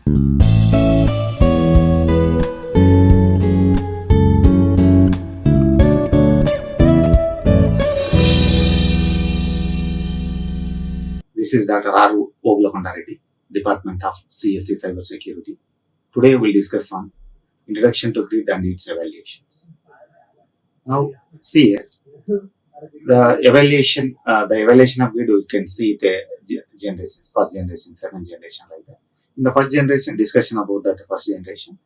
This is Dr. R. Obulakonda Reddy, Department of CSE Cybersecurity. Today we will discuss on Introduction to Grid and its evaluations. Now, see here, the evaluation of grid, we can see it generations, first generation, second generation, like that. In the first generation, discussion about that first generation.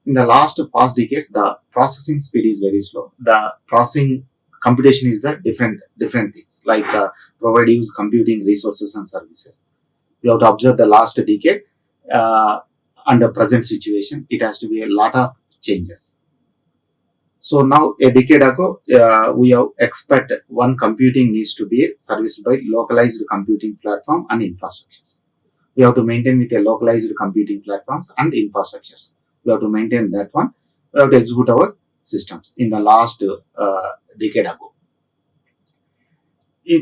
In the last past decades, the processing speed is very slow. The processing computation is the different things, like provide use computing resources and services. We have to observe the last decade and the present situation. It has to be a lot of changes. So now a decade ago, we have expect one computing needs to be serviced by localized computing platform and infrastructures. We have to maintain with a localized computing platforms and infrastructures. We have to maintain that one. We have to execute our systems in the last decade ago.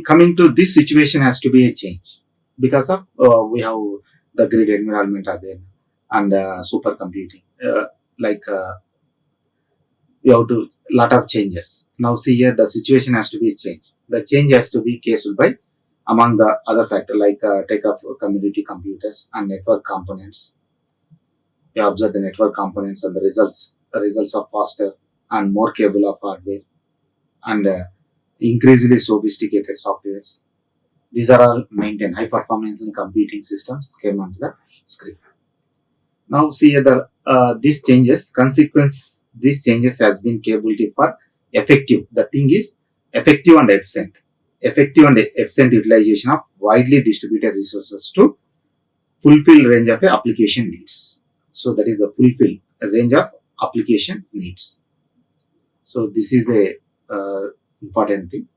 Coming to this situation has to be a change because of we have the grid environment are there and supercomputing. We have to lot of changes. Now see here, the situation has to be changed. The change has to be cased by among the other factors like take up community computers and network components. We observe the network components and the results are faster and more capable of hardware and increasingly sophisticated softwares. These are all maintained. High performance and computing systems came onto the screen. Now see here these changes has been capability for effective. The thing is effective and efficient. Effective and efficient utilization of widely distributed resources to fulfill range of application needs. So that is the fulfill range of application needs. So this is a important thing.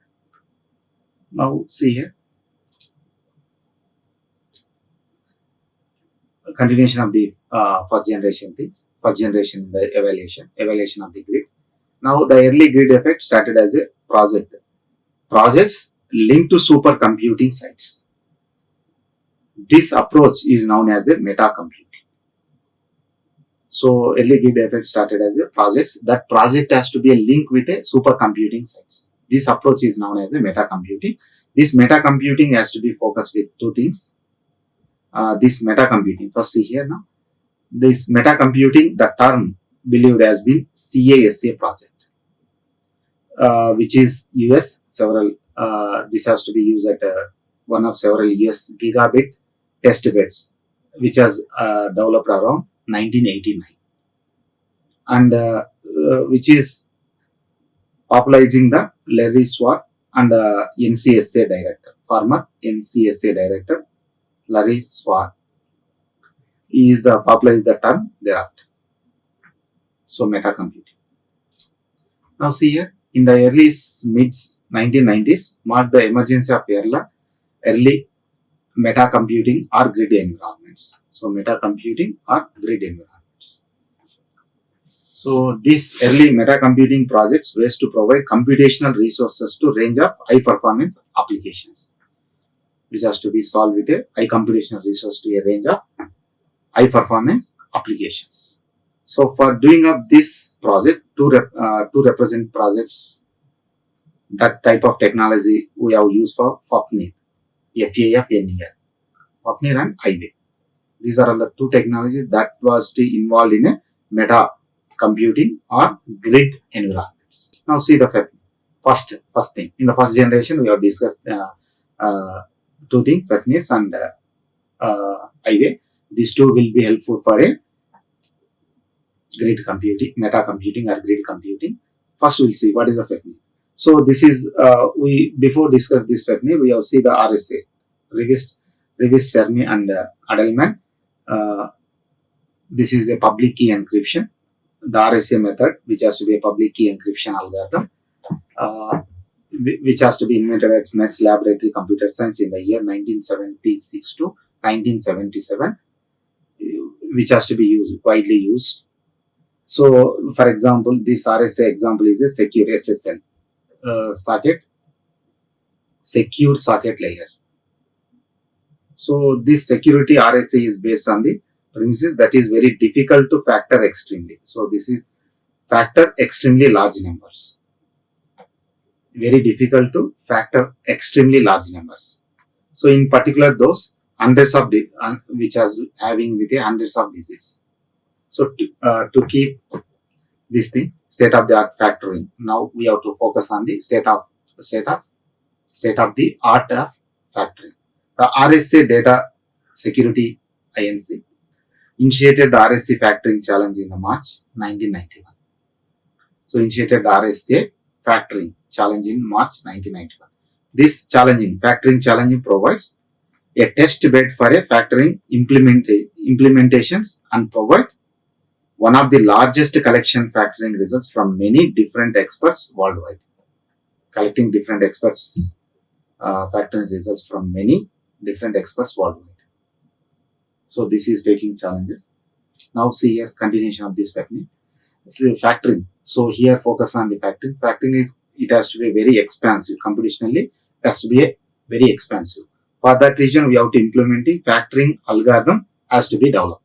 Now see here, a continuation of the first generation things. First generation, the evaluation of the grid. Now the early grid effect started as a project. Projects linked to supercomputing sites. This approach is known as a meta-computing. So early grid effect started as a projects. That project has to be a link with a supercomputing sites. This approach is known as a meta-computing. This meta-computing has to be focused with two things. This meta-computing, first see here now. This meta-computing, the term believed has been CASA project, which is US several. This has to be used at one of several US gigabit test beds, which has developed around 1989, and which is popularizing the Larry Schwartz and NCSA director, former NCSA director Larry Schwartz. He is the popularized the term thereafter. So meta-computing. Now see here, in the early mid 1990s marked the emergence of early meta-computing or grid environments. So meta-computing or grid environments. So these early meta-computing projects were to provide computational resources to range of high performance applications, which has to be solved with a high computational resource to a range of high performance applications. So for doing up this project, to represent projects, that type of technology we have used for FAFNIR, FAFNER, FAFNIR and IARE. These are all the two technologies that was involved in a meta computing or grid environments. Now see the first thing. In the first generation, we have discussed two things, FAFNIRs and IARE. These two will be helpful for a grid computing, meta computing or grid computing. First we'll see what is the FAFNIR. So this is, we before discuss this FAFNIR, we have see the RSA, Revis, Cherny and Adelman. This is a public key encryption. The RSA method, which has to be a public key encryption algorithm, which has to be invented at Metz Laboratory Computer Science in the year 1976 to 1977, which has to be widely used. So, for example, this RSA example is a secure SSL secure socket layer. So, this security RSA is based on the premises that is very difficult to factor extremely. So this is factor extremely large numbers. Very difficult to factor extremely large numbers. So in particular those hundreds of which are having with a hundreds of digits. So to keep these things state of the art factoring, now we have to focus on the state of the art of factoring. The RSA Data Security Inc. initiated the RSA factoring challenge in the March 1991. So initiated the RSA factoring challenge in March 1991. This factoring challenge provides a test bed for a factoring implementations and provide one of the largest collection factoring results from many different experts worldwide. Collecting different experts factoring results from many different experts worldwide. So this is taking challenges. Now see here continuation of this factoring. This is factoring. So here focus on the factoring. Factoring is, it has to be very expansive. Computationally it has to be very expansive. For that reason we have to implementing factoring algorithm has to be developed.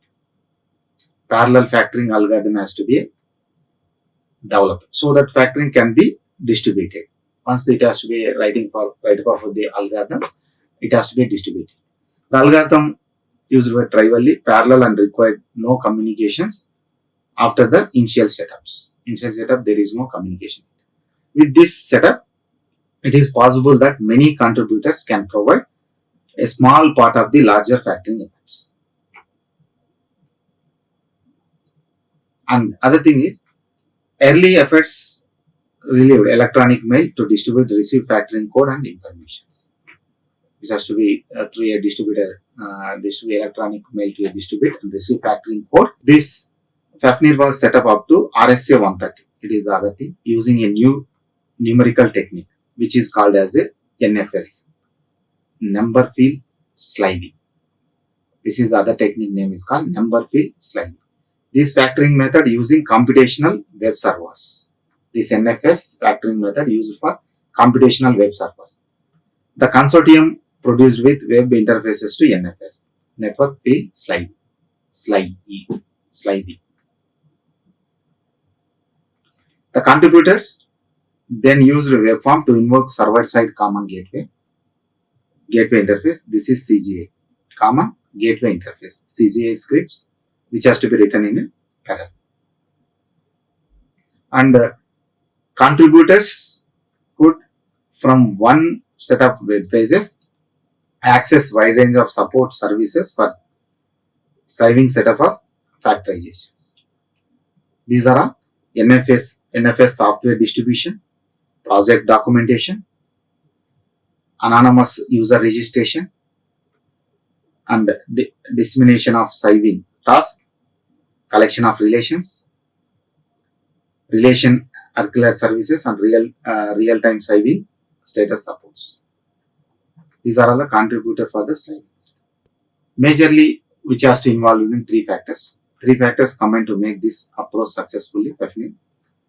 Parallel factoring algorithm has to be developed so that factoring can be distributed. Once it has to be writing for the algorithms, it has to be distributed. The algorithm used by trivially parallel and required no communications after the initial setups. Initial setup there is no communication. With this setup, it is possible that many contributors can provide a small part of the larger factoring efforts. And other thing is, early efforts relieved electronic mail to distribute the received factoring code and information. Which has to be through a distributor, distribute electronic mail to a distributor and receive factoring code. This Fafnir was set up to RSA 130. It is the other thing, using a new numerical technique which is called as a NFS, number field sliding. This is the other technique name is called number field sliding. This factoring method using computational web servers. This NFS factoring method used for computational web servers. The consortium produced with web interfaces to NFS, network field sliding. The contributors then used a web form to invoke server-side common gateway interface. This is CGA, common gateway interface. CGA scripts which has to be written in a parallel. And contributors could from one set of web pages access wide range of support services for striving setup of factorizations. These are all NFS software distribution, project documentation, anonymous user registration, and dissemination of siving task, collection of relations, relation circular services, and real-time siving status supports. These are all the contributors for the siving. Majorly, which has to involve in three factors. Three factors combine to make this approach successfully.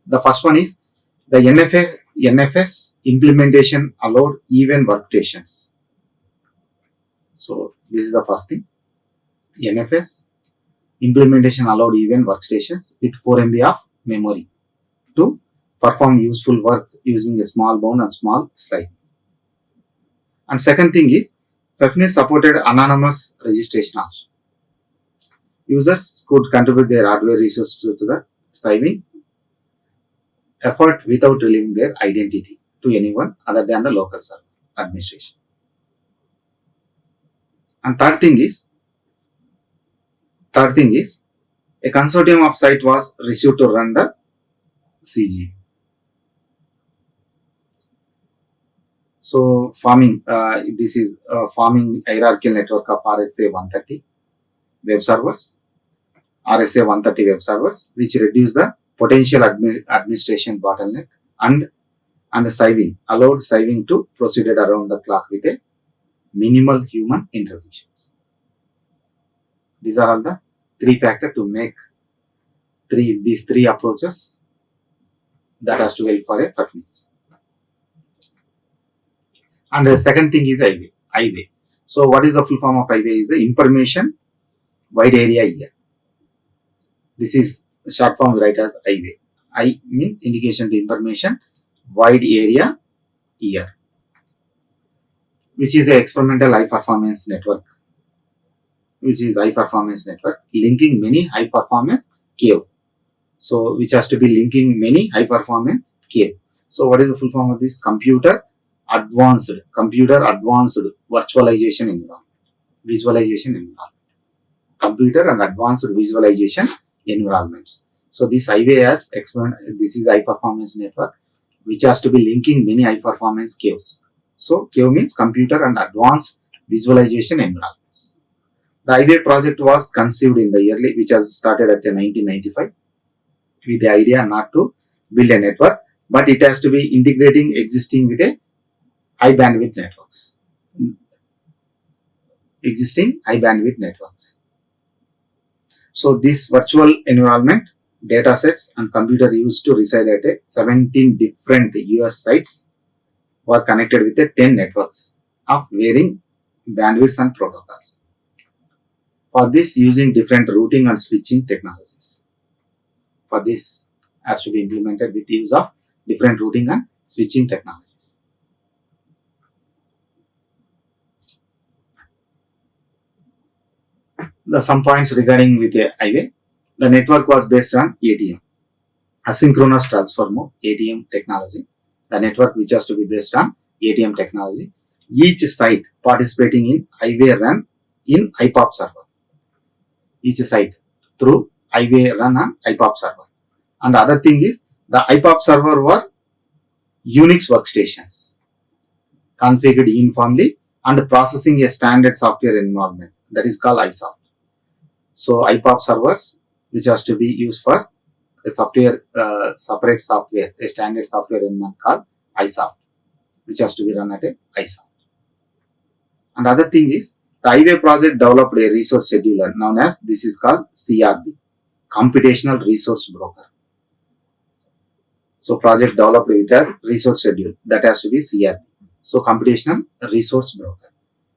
The first one is the NFS implementation allowed even workstations. So this is the first thing. NFS implementation allowed even workstations with 4 MB of memory to perform useful work using a small bound and small slide. And second thing is, Fafnir supported anonymous registration also. Users could contribute their hardware resources to the siving effort without revealing their identity to anyone other than the local server administration. And third thing is, a consortium of site was received to run the CG. So farming, this is farming hierarchical network of RSA 130 web servers, which reduce the potential administration bottleneck and siving, allowed siving to proceed around the clock with a minimal human interventions. These are all the three factors to make these three approaches that has to help for a Fafnir. And the second thing is IARE. So what is the full form of IARE? Is the information wide area year. This is short form we write as highway. I mean indication to information, wide area year, which is a experimental high performance network, linking many high performance cave. So which has to be linking many high performance cave. So what is the full form of this? Computer advanced virtualization environment, computer and advanced visualization environments. So this highway has this is high performance network which has to be linking many high performance caves. So cave means computer and advanced visualization environments. The highway project was conceived in the early, which has started at 1995 with the idea not to build a network, but it has to be integrating existing with a high bandwidth networks. So this virtual environment, data sets and computer used to reside at 17 different US sites were connected with 10 networks of varying bandwidths and protocols. For this, using different routing and switching technologies. For this has to be implemented with the use of different routing and switching technologies. Some points regarding with a highway. The network was based on ATM, asynchronous transfer mode, ATM technology. The network which has to be based on ATM technology. Each site participating in highway run in IPOP server. Each site through highway run on IPOP server. And the other thing is the IPOP server were Unix workstations configured uniformly and processing a standard software environment that is called iSoft. So IPOP servers which has to be used for a software, separate software, a standard software environment called iSoft, which has to be run at a iSoft. And other thing is the highway project developed a resource scheduler known as, this is called CRB, computational resource broker. So project developed with a resource schedule that has to be CRB. So computational resource broker.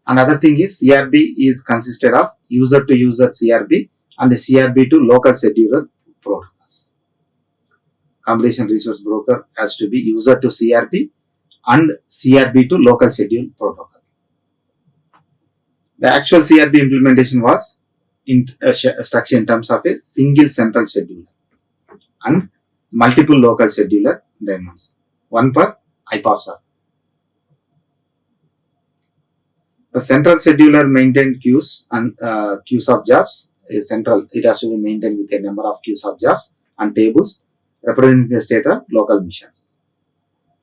Another thing is CRB is consisted of user to user CRB and CRB to local scheduler protocols. Computation resource broker has to be user to CRB and CRB to local schedule protocol. The actual CRB implementation was structured in terms of a single central scheduler and multiple local scheduler daemons, one per IPOP server. The central scheduler maintained queues and queues of jobs. It has to be maintained with a number of queues of jobs and tables representing the state of local missions,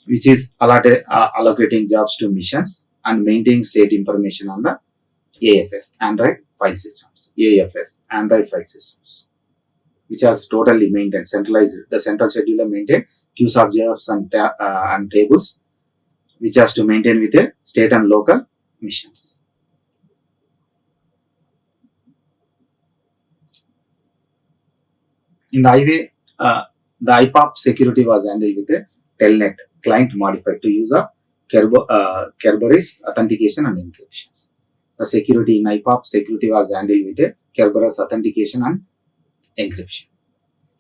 which is allocating jobs to missions and maintaining state information on the AFS, Android file systems, which has totally maintained, centralized. The central scheduler maintained queues of jobs and tables, which has to maintain with a state and local missions. In the highway, the IPOP security was handled with a Telnet client modified to use of Kerberos authentication and encryption. The security in IPOP security was handled with a Kerberos authentication and encryption.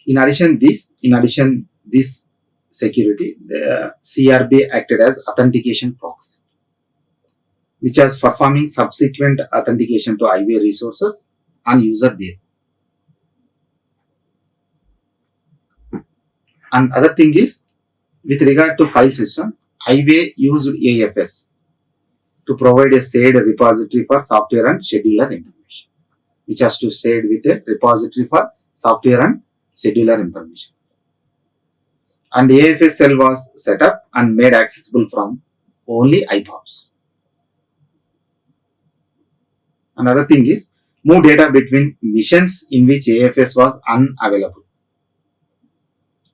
In addition, this security, the CRB acted as authentication proxy, which has performing subsequent authentication to highway resources and user behavior. And other thing is, with regard to file system, highway used AFS to provide a shared repository for software and scheduler information, which has to share with a repository for software and scheduler information. And the AFS cell was set up and made accessible from only IPOPs. Another thing is, move data between missions in which AFS was unavailable.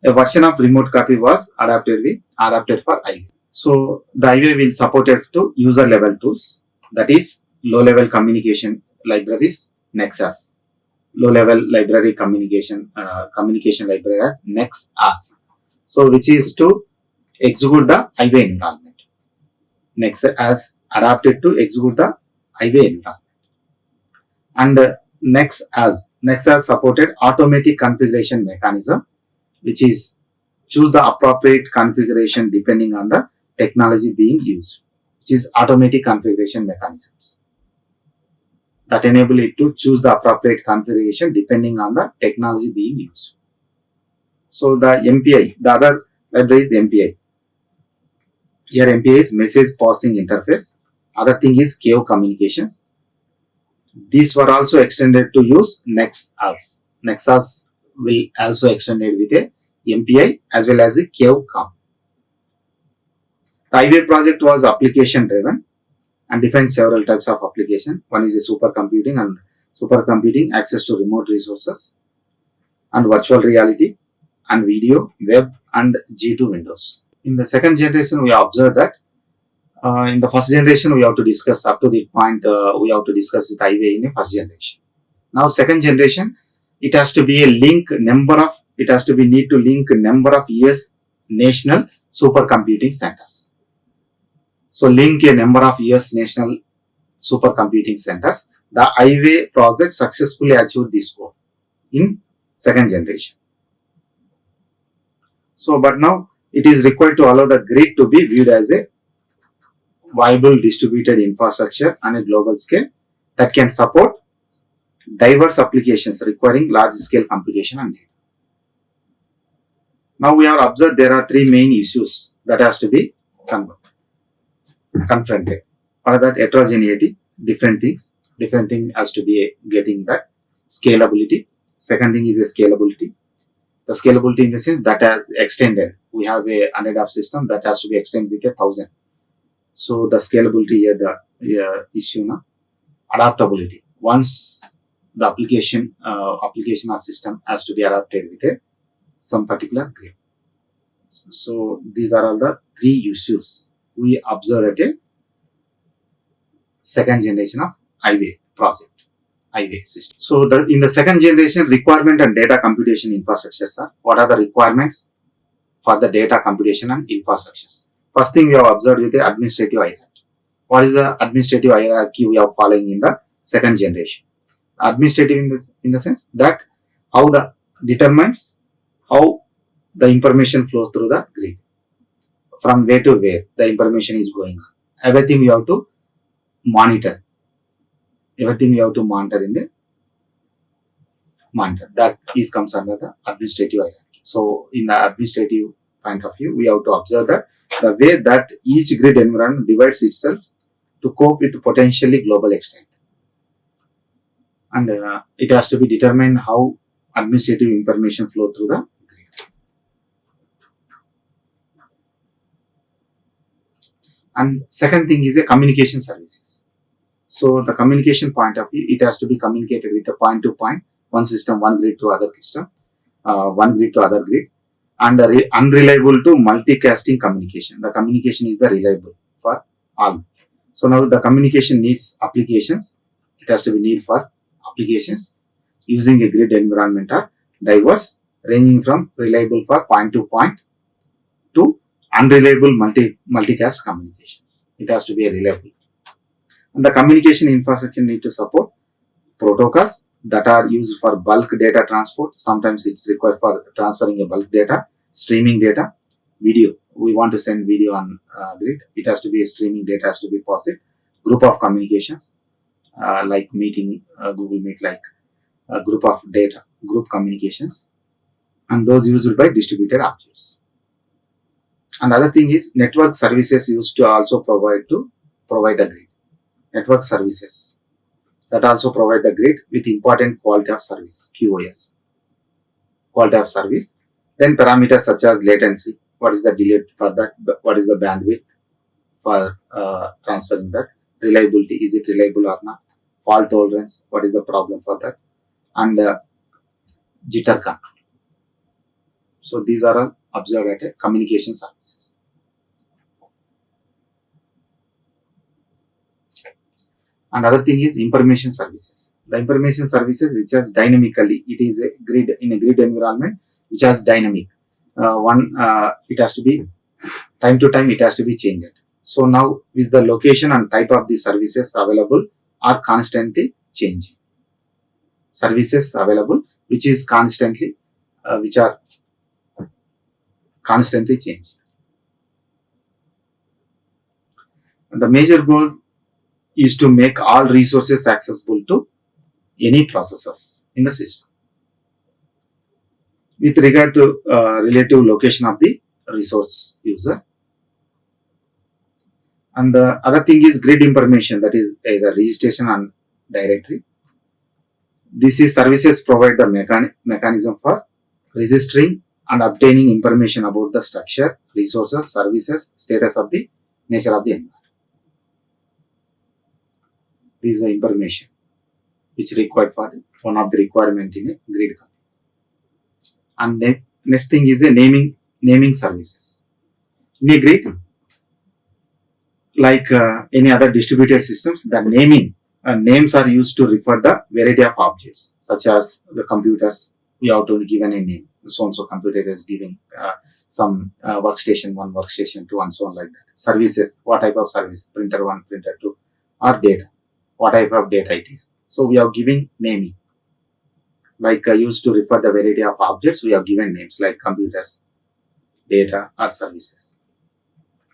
A version of remote copy was adapted for highway. So the highway will support it to user level tools, that is low level communication libraries, Nexus. Low level library communication library as Nexus. So which is to execute the highway environment. Nexus as adapted to execute the highway environment. And Next as supported automatic configuration mechanism, which is choose the appropriate configuration depending on the technology being used, which is automatic configuration mechanisms that enable it to choose the appropriate configuration depending on the technology being used. So the MPI, the other library is MPI. Here MPI is message passing interface. Other thing is CAVE communications. These were also extended to use NextAs. NextAs will also extended with a MPI as well as a CAVE com. The IARE project was application driven and defines several types of application. One is a supercomputing access to remote resources and virtual reality and video, web and G2 Windows. In the second generation, we observed that in the first generation, we have to discuss up to the point we have to discuss with IARE in a first generation. Now, second generation, it has to be a link number of US national supercomputing centers. So, link a number of US national supercomputing centers. The IARE project successfully achieved this goal in second generation. So, but now it is required to allow the grid to be viewed as a viable distributed infrastructure on a global scale that can support diverse applications requiring large scale computation and data. Now we have observed there are three main issues that has to be confronted. One is that heterogeneity, different thing has to be getting that scalability. Second thing is a scalability. The scalability in the sense that has extended. We have a 100 of system that has to be extended with 1,000. So the scalability here, the issue now. Adaptability. Once the application or system has to be adapted with some particular grid. So these are all the three issues we observe at a second generation of IARE project. IARE system. So in the second generation, requirement and data computation infrastructures are, what are the requirements for the data computation and infrastructures? First thing we have observed with the administrative hierarchy. What is the administrative hierarchy we are following in the second generation? Administrative in the sense that how the determines how the information flows through the grid. From where to where the information is going on. Everything we have to monitor. Everything we have to monitor in the monitor. That is comes under the administrative hierarchy. So in the administrative point of view, we have to observe that the way that each grid environment divides itself to cope with potentially global extent. And it has to be determined how administrative information flow through the grid. And second thing is a communication services. So the communication point of view, it has to be communicated with a point to point, one system, one grid to other system, one grid to other grid, and unreliable to multicasting communication. The communication is the reliable for all. So now the communication needs applications. It has to be need for applications using a grid environment are diverse, ranging from reliable for point to point to unreliable multicast communication. It has to be a reliable. And the communication infrastructure need to support protocols that are used for bulk data transport. Sometimes it's required for transferring a bulk data, streaming data, video. We want to send video on grid. It has to be a streaming data, has to be possible. Group of communications like meeting, Google Meet, like a group of data, group communications, and those used by distributed objects. Another thing is network services used to also provide the grid. Network services that also provide the grid with important quality of service, QoS, quality of service. Then parameters such as latency, what is the delay for that, what is the bandwidth for transferring that, reliability, is it reliable or not, fault tolerance, what is the problem for that, and jitter control. So these are all observed at communication services. Another thing is information services. The information services which has dynamically, it is a grid in a grid environment which has dynamic. It has to be time to time, it has to be changed. So now is the location and type of the services available are constantly changing. services available, which is constantly which are constantly changed. And the major goal is to make all resources accessible to any processors in the system with regard to relative location of the resource user. And the other thing is grid information, that is either registration and directory. This is services provide the mechanism for registering and obtaining information about the structure, resources, services, status of the nature of the environment. This is the information which required for one of the requirement in a grid company. And next thing is a naming services. In a grid, like any other distributed systems, the names are used to refer the variety of objects, such as the computers. We have to give a name. So and so computer is giving some workstation 1, workstation 2, and so on like that. Services, what type of service? Printer 1, printer 2, or data. What type of data it is. So we are giving naming. Like used to refer the variety of objects, we have given names like computers, data, or services.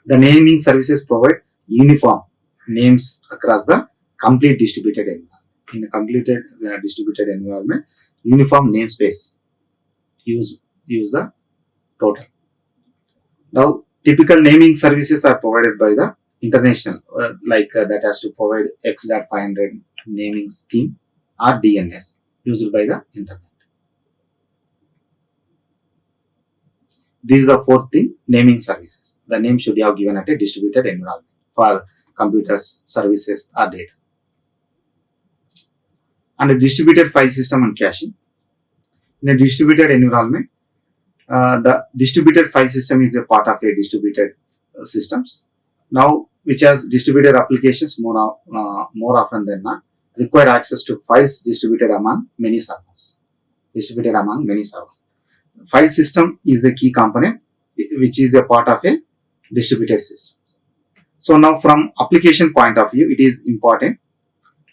The naming services provide uniform names across the complete distributed environment. In a completed distributed environment, uniform namespace use the total. Now, typical naming services are provided by the international, that has to provide X.500 naming scheme or DNS used by the internet. This is the fourth thing, naming services. The name should be given at a distributed environment for computers, services, or data. And a distributed file system and caching. In a distributed environment, the distributed file system is a part of a distributed systems. Now, which has distributed applications more often than not, require access to files distributed among many servers. File system is the key component which is a part of a distributed system. So now from application point of view, it is important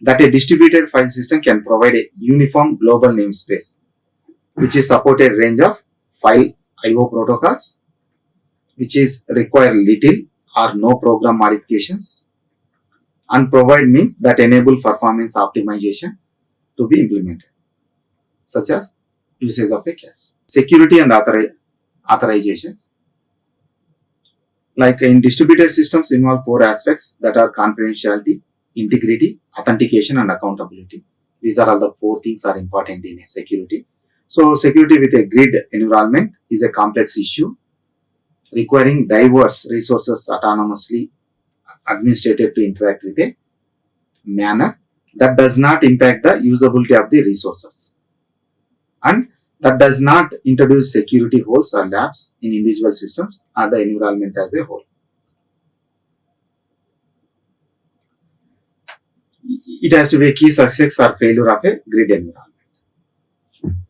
that a distributed file system can provide a uniform global namespace which is supported range of file I/O protocols, which is require little or no program modifications, and provide means that enable performance optimization to be implemented, such as usage of a cache. Security and authorizations. Like in distributed systems involve 4 aspects that are confidentiality, integrity, authentication, and accountability. These are all the 4 things are important in security. So security with a grid environment is a complex issue requiring diverse resources autonomously administrated to interact with a manner that does not impact the usability of the resources, and that does not introduce security holes or gaps in individual systems or the environment as a whole. It has to be a key success or failure of a grid environment.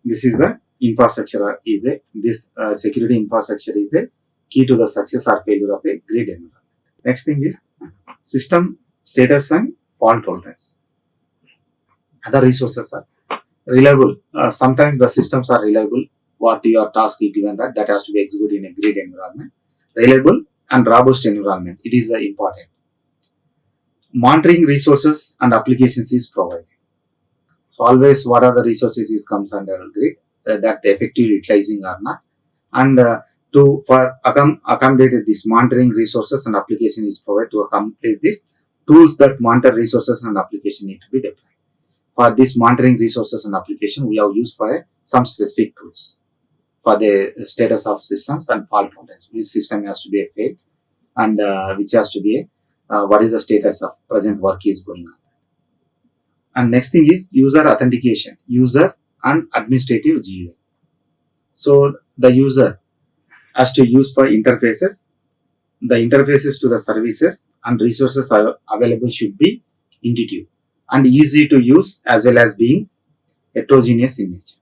This is the infrastructure security infrastructure is the key to the success or failure of a grid environment. Next thing is system status and fault tolerance. Other resources are reliable. Sometimes the systems are reliable. What your task is given that has to be executed in a grid environment. Reliable and robust environment. It is important. Monitoring resources and applications is provided. So always what are the resources is comes under grid that effective utilizing or not, and for accommodate this monitoring resources and application is provided to accommodate this tools that monitor resources and application need to be deployed. For this monitoring resources and application, we have used for some specific tools for the status of systems and fault tolerance. Which system has to be a fail, and which has to be what is the status of present work is going on. And next thing is user authentication, user and administrative GUI. So the user has to use for interfaces. The interfaces to the services and resources available should be intuitive and easy to use, as well as being heterogeneous in nature.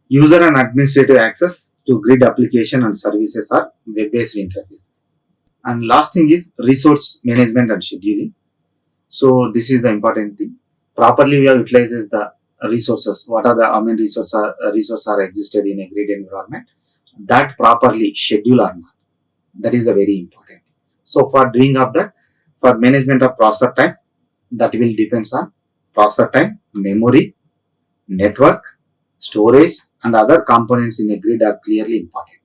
User and administrative access to grid application and services are web-based interfaces. And last thing is resource management and scheduling. So this is the important thing. Properly we have utilizes the resources, what are the main resources are existed in a grid environment, that properly schedule or not. That is the very important thing. So for doing of that, for management of processor time, that will depends on processor time, memory, network, storage, and other components in a grid are clearly important.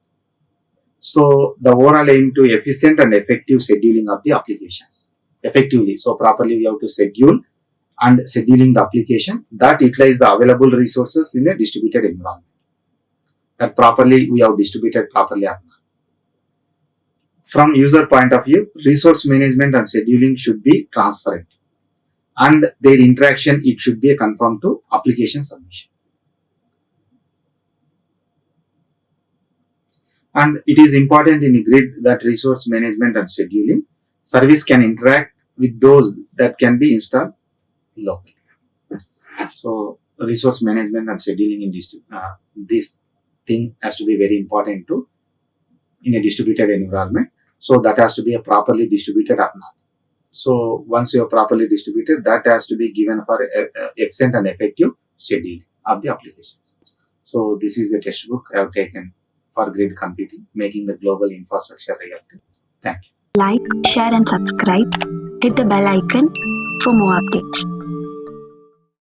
So the overall aim to efficient and effective scheduling of the applications effectively. So properly we have to schedule and scheduling the application that utilize the available resources in a distributed environment. That properly we have distributed properly or not. From user point of view, resource management and scheduling should be transparent, and their interaction, it should be conformed to application submission. And it is important in a grid that resource management and scheduling service can interact with those that can be installed locally. So resource management and scheduling in this thing has to be very important too in a distributed environment. So that has to be a properly distributed or not. So once you are properly distributed, that has to be given for efficient and effective scheduling of the applications. So this is the textbook I have taken for grid computing, making the global infrastructure reality. Thank you. Like, share and subscribe. Hit the bell icon for more updates.